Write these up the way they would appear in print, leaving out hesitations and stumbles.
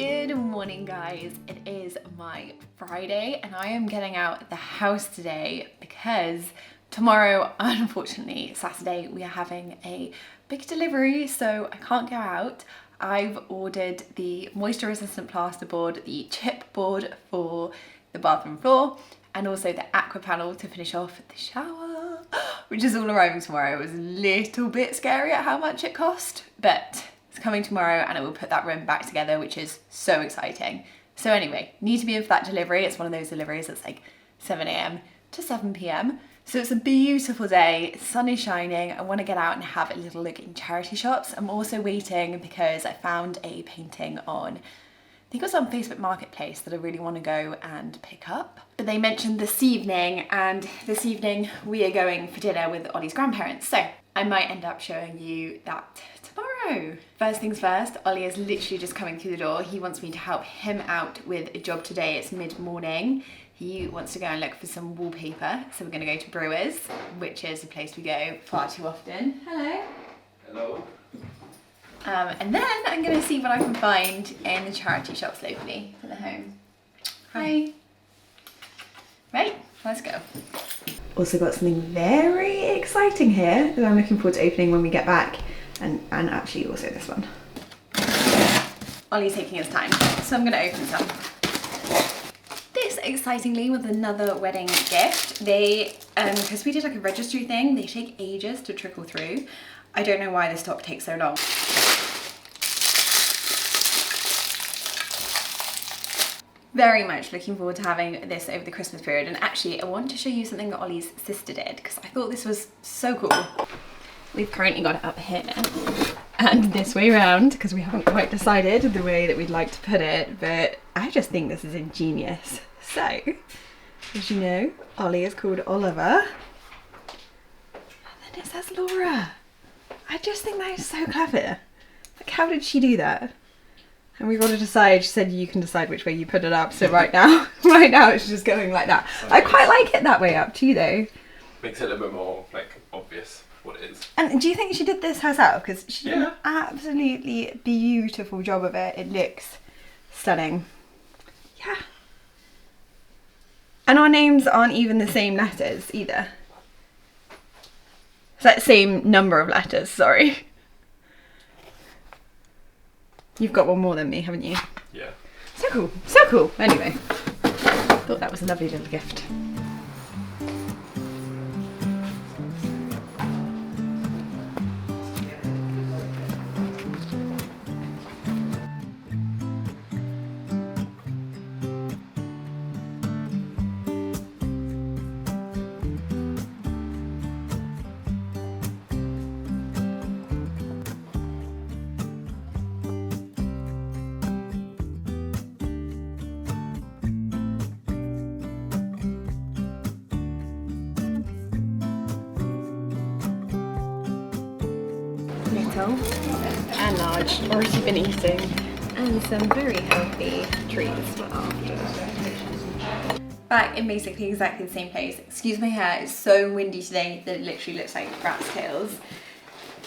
Good morning, guys. It is my Friday and I am getting out the house today because tomorrow, unfortunately Saturday, we are having a big delivery, so I can't go out. I've ordered the moisture resistant plasterboard, the chipboard for the bathroom floor, and also the aqua panel to finish off the shower, which is all arriving tomorrow. It was a little bit scary at how much it cost, but it's coming tomorrow and it will put that room back together, which is so exciting. So anyway, need to be in for that delivery. It's one of those deliveries that's like 7 a.m. to 7 p.m. So it's a beautiful day, sun is shining. I want to get out and have a little look in charity shops. I'm also waiting because I found a painting on, I think it was on Facebook Marketplace, that I really want to go and pick up. But they mentioned this evening, and this evening we are going for dinner with Ollie's grandparents. So I might end up showing you that tomorrow. First things first, Ollie is literally just coming through the door. He wants me to help him out with a job today. It's mid-morning. He wants to go and look for some wallpaper. So we're gonna go to Brewers, which is a place we go far too often. Hello. Hello. And then I'm gonna see what I can find in the charity shops locally for the home. Hi. Right, let's go. Also got something very exciting here that I'm looking forward to opening when we get back, and actually also this one. Ollie's taking his time, so I'm gonna open some. This, excitingly, was another wedding gift. They, because we did like a registry thing, they take ages to trickle through. I don't know why the stock takes so long. Very much looking forward to having this over the Christmas period, and actually I want to show you something that Ollie's sister did because I thought this was so cool. We've currently got it up here and this way around because we haven't quite decided the way that we'd like to put it, but I just think this is ingenious. So, as you know, Ollie is called Oliver and then it says Laura. I just think that is so clever. Like, how did she do that? And we've got to decide. She said you can decide which way you put it up. So right now it's just going like that. I quite like it that way up too, though. Makes it a little bit more like obvious what it is. And do you think she did this herself? Because she did an absolutely beautiful job of it. It looks stunning. Yeah. And our names aren't even the same letters either. It's like the same number of letters, sorry. You've got one more than me, haven't you? Yeah. So cool, so cool. Anyway, thought that was a lovely little gift. Little and large, already been eating, and some very healthy treats for after. Back in basically exactly the same place. Excuse my hair, it's so windy today that it literally looks like rat's tails.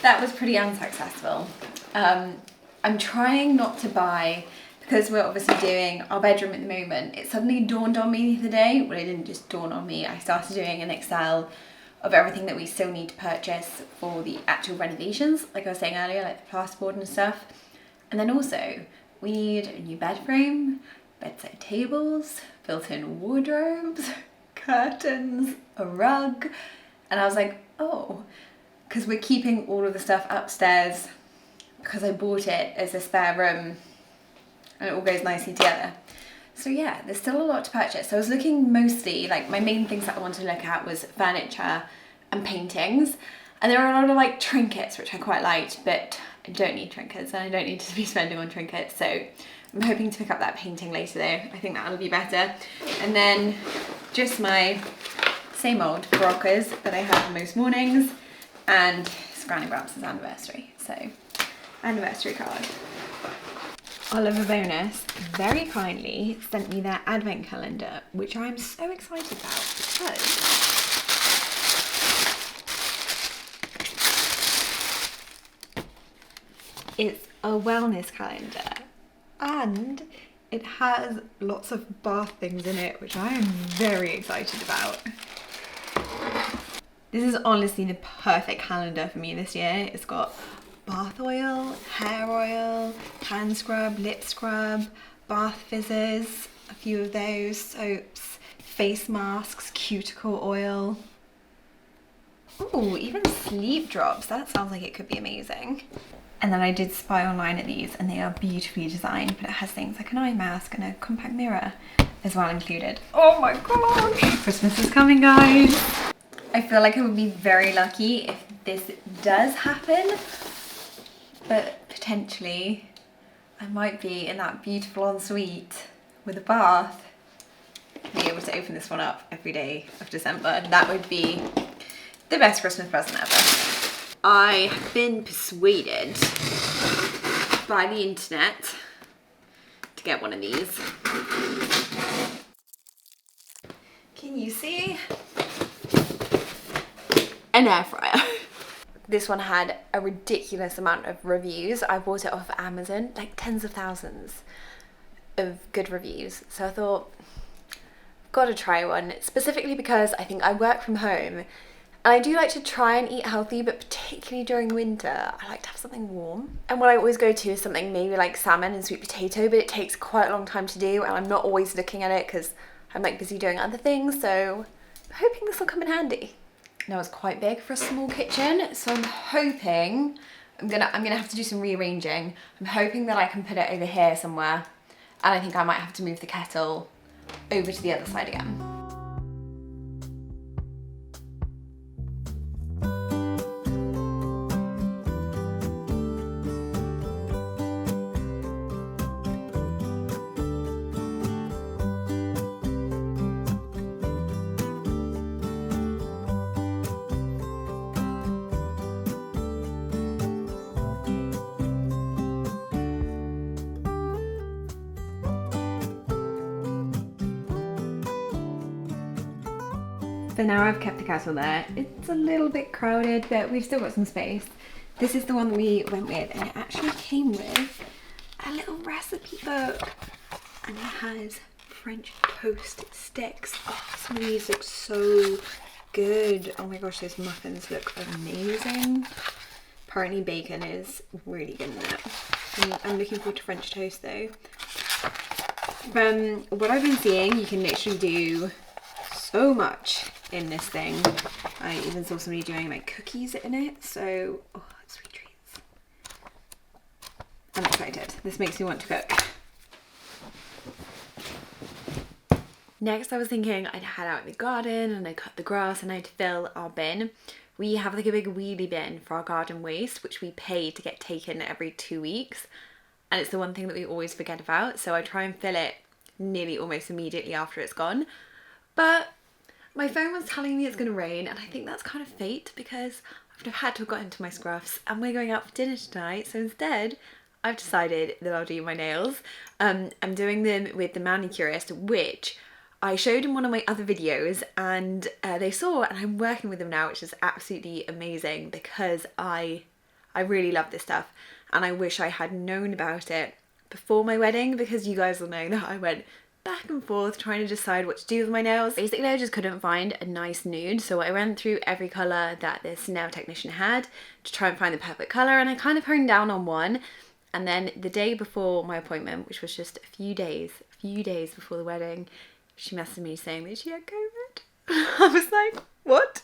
That was pretty unsuccessful. I'm trying not to buy, because we're obviously doing our bedroom at the moment. It suddenly dawned on me the other day. Well, it didn't just dawn on me. I started doing an Excel of everything that we still need to purchase for the actual renovations, like I was saying earlier, like the plasterboard and stuff. And then also, we need a new bed frame, bedside tables, built-in wardrobes, curtains, a rug. And I was like, oh, because we're keeping all of the stuff upstairs because I bought it as a spare room and it all goes nicely together. So yeah, there's still a lot to purchase. So I was looking mostly, like my main things that I wanted to look at was furniture and paintings. And there are a lot of like trinkets, which I quite liked, but I don't need trinkets and I don't need to be spending on trinkets. So I'm hoping to pick up that painting later though. I think that'll be better. And then just my same old Baroccas that I have most mornings, and it's Granny Brams's anniversary. So anniversary card. Oliver Bonus very kindly sent me their advent calendar, which I'm so excited about because it's a wellness calendar and it has lots of bath things in it, which I am very excited about. This is honestly the perfect calendar for me this year. It's got bath oil, hair oil, hand scrub, lip scrub, bath fizzes, a few of those, soaps, face masks, cuticle oil. Ooh, even sleep drops. That sounds like it could be amazing. And then I did spy online at these, and they are beautifully designed, but it has things like an eye mask and a compact mirror as well included. Oh my gosh! Christmas is coming, guys. I feel like I would be very lucky if this does happen, but potentially I might be in that beautiful ensuite with a bath, be able to open this one up every day of December. That would be the best Christmas present ever. I have been persuaded by the internet to get one of these. Can you see? An air fryer. This one had a ridiculous amount of reviews. I bought it off Amazon, like tens of thousands of good reviews. So I thought, gotta try one, specifically because I think I work from home and I do like to try and eat healthy, but particularly during winter, I like to have something warm. And what I always go to is something maybe like salmon and sweet potato, but it takes quite a long time to do and I'm not always looking at it because I'm like busy doing other things. So I'm hoping this will come in handy. Now it's quite big for a small kitchen, so I'm hoping, I'm gonna have to do some rearranging. I'm hoping that I can put it over here somewhere, and I think I might have to move the kettle over to the other side again. So now I've kept the kettle there. It's a little bit crowded, but we've still got some space. This is the one that we went with, and it actually came with a little recipe book. And it has French toast sticks. Oh, some of these look so good. Oh my gosh, those muffins look amazing. Apparently bacon is really good in that. I'm looking forward to French toast though. From what I've been seeing, you can literally do so much in this thing. I even saw somebody doing like cookies in it, so oh, sweet treats. I'm excited. This makes me want to cook. Next I was thinking I'd head out in the garden and I cut the grass and I'd fill our bin. We have like a big wheelie bin for our garden waste, which we pay to get taken every 2 weeks, and it's the one thing that we always forget about, so I try and fill it nearly almost immediately after it's gone. But my phone was telling me it's going to rain, and I think that's kind of fate because I've had to have got into my scruffs and we're going out for dinner tonight. So instead, I've decided that I'll do my nails. I'm doing them with the manicurist, which I showed in one of my other videos, and they saw, and I'm working with them now, which is absolutely amazing because I really love this stuff, and I wish I had known about it before my wedding, because you guys will know that I went back and forth trying to decide what to do with my nails. Basically, I just couldn't find a nice nude, so I went through every colour that this nail technician had to try and find the perfect colour, and I kind of honed down on one. And then the day before my appointment, which was just a few days before the wedding, she messaged me saying that she had COVID. I was like, what?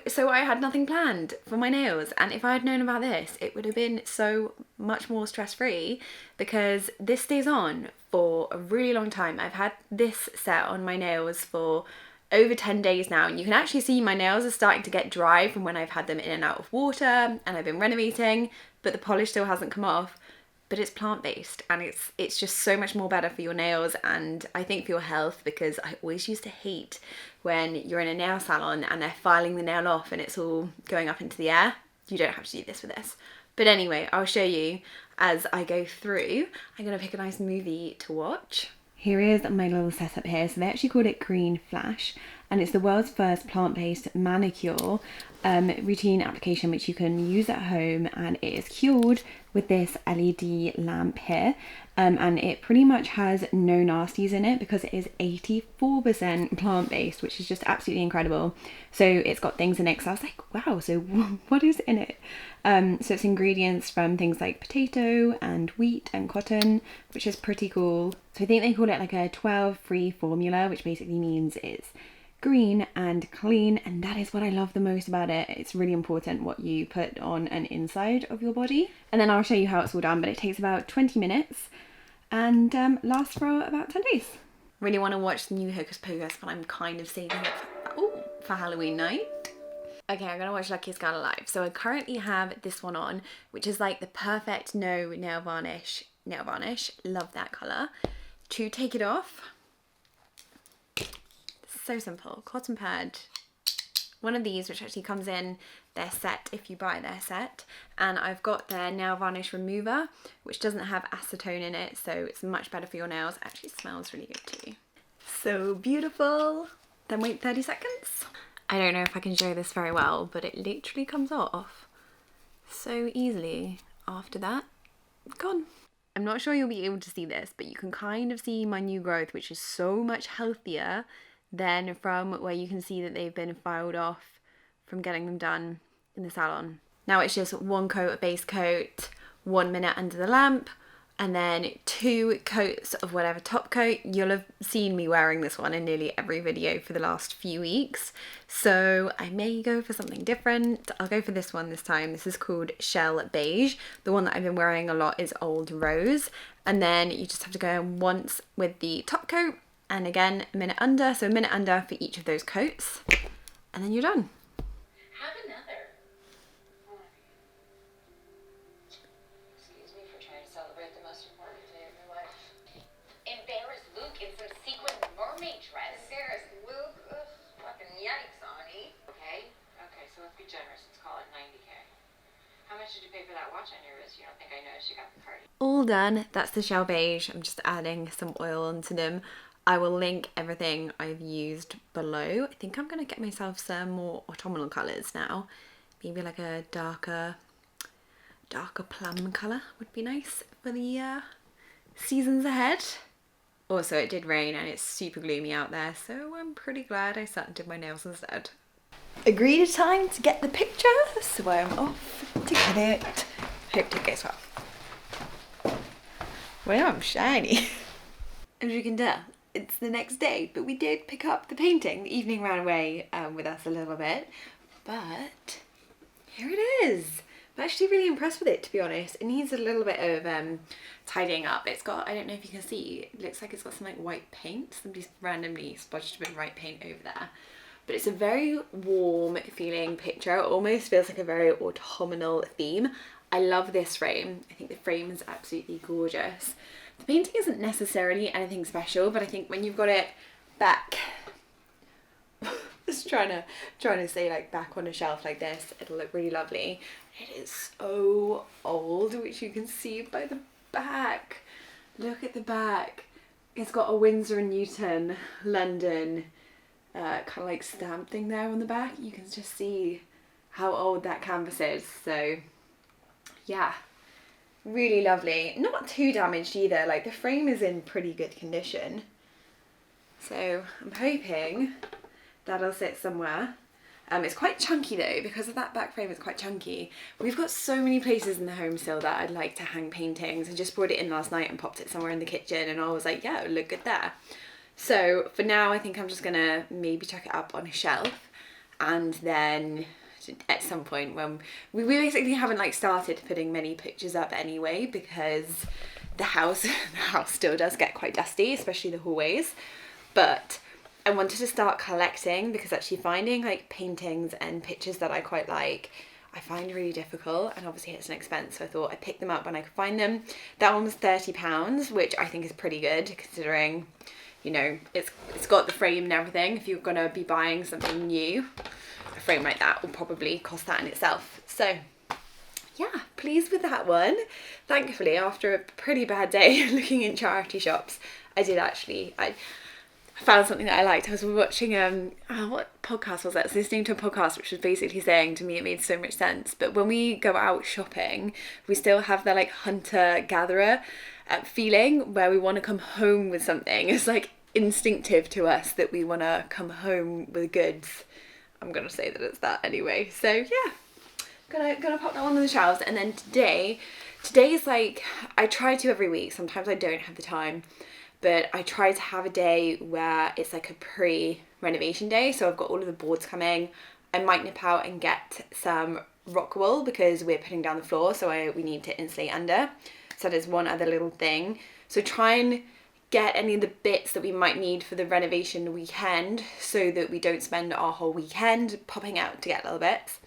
So I had nothing planned for my nails, and if I had known about this, it would have been so much more stress-free, because this stays on for a really long time. I've had this set on my nails for over 10 days now, and you can actually see my nails are starting to get dry from when I've had them in and out of water and I've been renovating, but the polish still hasn't come off. But it's plant-based, and it's just so much more better for your nails, and I think for your health, because I always used to hate when you're in a nail salon and they're filing the nail off and it's all going up into the air. You don't have to do this with this. But anyway, I'll show you as I go through. I'm gonna pick a nice movie to watch. Here is my little setup here. So they actually called it Green Flash, and it's the world's first plant-based manicure routine application which you can use at home, and it is cured with this LED lamp here, and it pretty much has no nasties in it because it is 84% plant-based, which is just absolutely incredible. So it's got things in it, because I was like, wow, so what is in it? So it's ingredients from things like potato and wheat and cotton, which is pretty cool. So I think they call it like a 12-free formula, which basically means it's green and clean, and that is what I love the most about it. It's really important what you put on and inside of your body. And then I'll show you how it's all done, but it takes about 20 minutes and lasts for about 10 days. Really want to watch the new Hocus Pocus, but I'm kind of saving it for Halloween night. Okay, I'm gonna watch Luckiest Girl Alive. So I currently have this one on, which is like the perfect no nail varnish. Love that colour. To take it off, so simple. Cotton pad, one of these, which actually comes in their set if you buy their set, and I've got their nail varnish remover, which doesn't have acetone in it, so it's much better for your nails. Actually smells really good too. So beautiful. Then wait 30 seconds. I don't know if I can show this very well, but it literally comes off so easily after that. Gone. I'm not sure you'll be able to see this, but you can kind of see my new growth, which is so much healthier than from where you can see that they've been filed off from getting them done in the salon. Now it's just one coat of base coat, 1 minute under the lamp, and then 2 coats of whatever top coat. You'll have seen me wearing this one in nearly every video for the last few weeks, so I may go for something different. I'll go for this one this time. This is called Shell Beige. The one that I've been wearing a lot is Old Rose, and then you just have to go in once with the top coat, and again a minute under, so a minute under for each of those coats, and then you're done. Have another. Excuse me for trying to celebrate the most important day of your life. Embarrass Luke in some sequin mermaid dress. Embarrass Luke? Ugh, fucking yikes, Ani. Okay, so let's be generous. Let's call it 90K. How much did you pay for that watch on your wrist? You don't think I noticed you got the card? All done. That's the Shell Beige. I'm just adding some oil onto them. I will link everything I've used below. I think I'm going to get myself some more autumnal colours now. Maybe like a darker plum colour would be nice for the seasons ahead. Also, it did rain and it's super gloomy out there, so I'm pretty glad I sat and did my nails instead. Agreed a time to get the picture, so I'm off to get it. Hope it goes well. Wow, I'm shiny. As you can tell, it's the next day, but we did pick up the painting. The evening ran away with us a little bit, but here it is. I'm actually really impressed with it, to be honest. It needs a little bit of tidying up. It's got, I don't know if you can see, it looks like it's got some like white paint. Somebody's randomly splodged a bit of white paint over there. But it's a very warm feeling picture. It almost feels like a very autumnal theme. I love this frame. I think the frame is absolutely gorgeous. The painting isn't necessarily anything special, but I think when you've got it back, just trying to say like back on a shelf like this, it'll look really lovely. It is so old, which you can see by the back. Look at the back. It's got a Winsor & Newton, London, kind of like stamp thing there on the back. You can just see how old that canvas is. So yeah. Really lovely. Not too damaged either, like the frame is in pretty good condition. So I'm hoping that'll sit somewhere. It's quite chunky though, because of that back frame, it's quite chunky. We've got so many places in the home still that I'd like to hang paintings. I just brought it in last night and popped it somewhere in the kitchen, and I was like, yeah, it'll look good there. So for now, I think I'm just gonna maybe chuck it up on a shelf, and then at some point when we basically haven't like started putting many pictures up anyway, because the house still does get quite dusty, especially the hallways. But I wanted to start collecting, because actually finding like paintings and pictures that I quite like, I find really difficult, and obviously it's an expense, so I thought I'd pick them up when I could find them. That one was £30, which I think is pretty good considering, you know, it's got the frame and everything. If you're gonna be buying something new, a frame like that will probably cost that in itself. So yeah, pleased with that one. Thankfully, after a pretty bad day looking in charity shops, I did actually, I found something that I liked. I was watching what podcast was that? I was listening to a podcast which was basically saying, to me it made so much sense, but when we go out shopping, we still have that like hunter-gatherer feeling where we want to come home with something. It's like instinctive to us that we want to come home with goods. I'm gonna say that it's that anyway. So yeah, gonna pop that one on the shelves. And then today is like, I try to every week, sometimes I don't have the time, but I try to have a day where it's like a pre-renovation day. So I've got all of the boards coming. I might nip out and get some rock wool because we're putting down the floor, so we need to insulate under. So there's one other little thing. So try and get any of the bits that we might need for the renovation weekend so that we don't spend our whole weekend popping out to get little bits.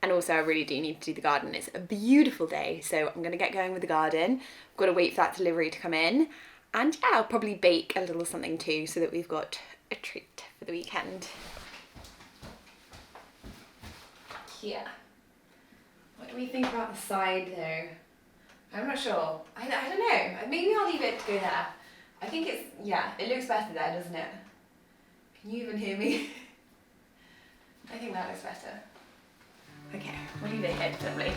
And also I really do need to do the garden. It's a beautiful day, so I'm gonna get going with the garden. I've got to wait for that delivery to come in. And yeah, I'll probably bake a little something too so that we've got a treat for the weekend. Yeah. What do we think about the side though? I'm not sure. I don't know. Maybe I'll leave it to go there. I think it's, yeah, it looks better there, doesn't it? Can you even hear me? I think that looks better. Okay, we'll leave it here for later.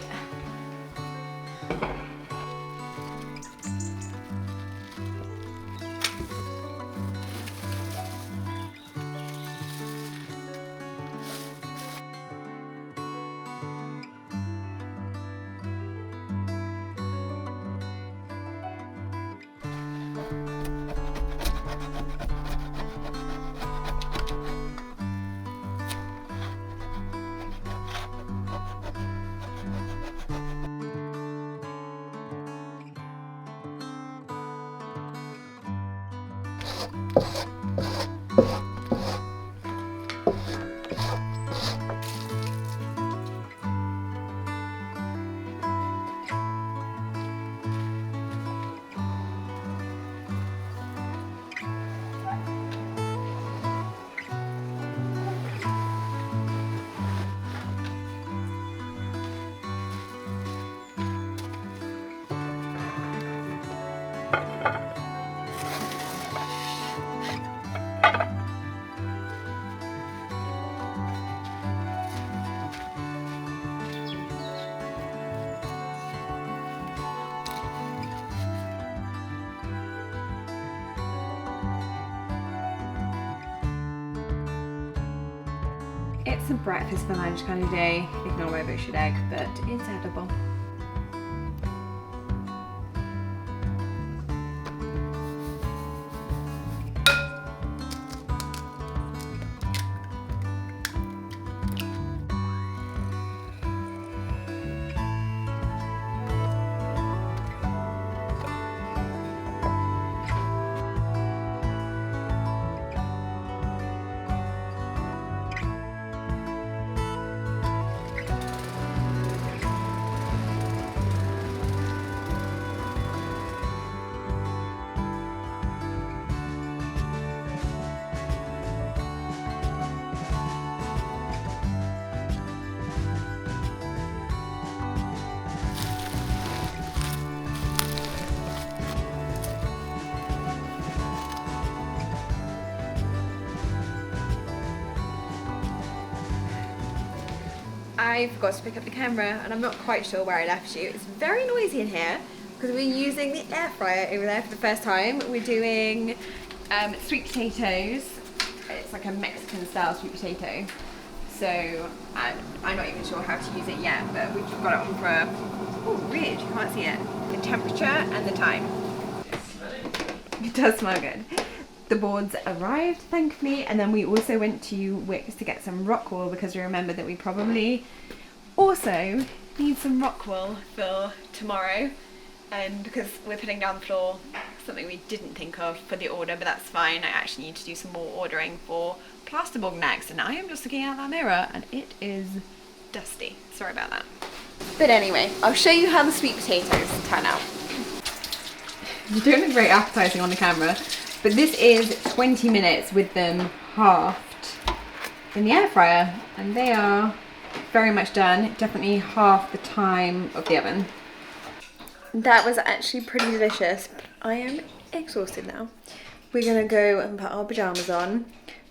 It's a breakfast for lunch kind of day. Ignore my butchered egg, but it's edible. I forgot to pick up the camera and I'm not quite sure where I left you. It's very noisy in here because we're using the air fryer over there for the first time. We're doing sweet potatoes. It's like a Mexican style sweet potato. So I'm not even sure how to use it yet, but we've got it on for, oh weird, you can't see it. The temperature and the time. It does smell good. The boards arrived, thankfully, and then we also went to Wickes to get some rock wool because we remembered that we probably also need some rock wool for tomorrow, and because we're putting down the floor, something we didn't think of for the order, but that's fine. I actually need to do some more ordering for plasterboard next, and I am just looking out that mirror and it is dusty. Sorry about that. But anyway, I'll show you how the sweet potatoes turn out. You don't look very appetizing on the camera. But this is 20 minutes with them halved in the air fryer, and they are very much done. Definitely half the time of the oven. That was actually pretty delicious, but I am exhausted now. we're gonna go and put our pajamas on.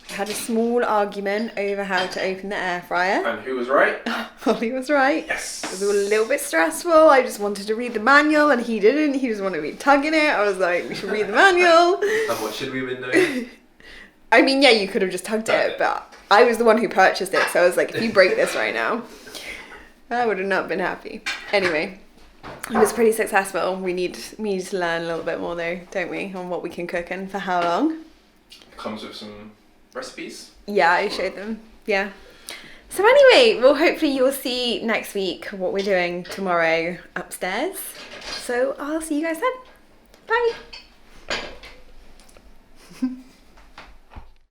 We had a small argument over how to open the air fryer. And who was right? Holly was right. Yes. It was a little bit stressful. I just wanted to read the manual and he didn't. He just wanted me tugging it. I was like, we should read the manual. And what should we have been doing? I mean, yeah, you could have just tugged it, but I was the one who purchased it. So I was like, if you break this right now, I would have not been happy. Anyway, it was pretty successful. We need to learn a little bit more though, don't we? On what we can cook and for how long. It comes with some recipes. Yeah, I showed them. Yeah. So anyway, well, hopefully you'll see next week what we're doing tomorrow upstairs. So I'll see you guys then. Bye.